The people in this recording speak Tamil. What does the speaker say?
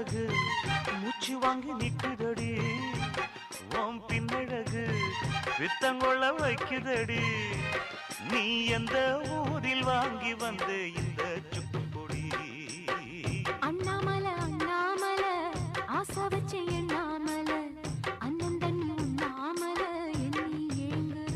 அழகு மூச்சு வாங்கி நிக்குதடி உன் பின்னழகு வித்தங்கொள்ள வைக்குதடி நீ எந்த ஊரில் வாங்கி வந்த இந்த சுக்கு பொடி அண்ணாமலை அண்ணாமலை ஆசை வச்சு எண்ணாமலை அண்ணன் தண்ணி உண்ணாமலை எண்ணி ஏங்குற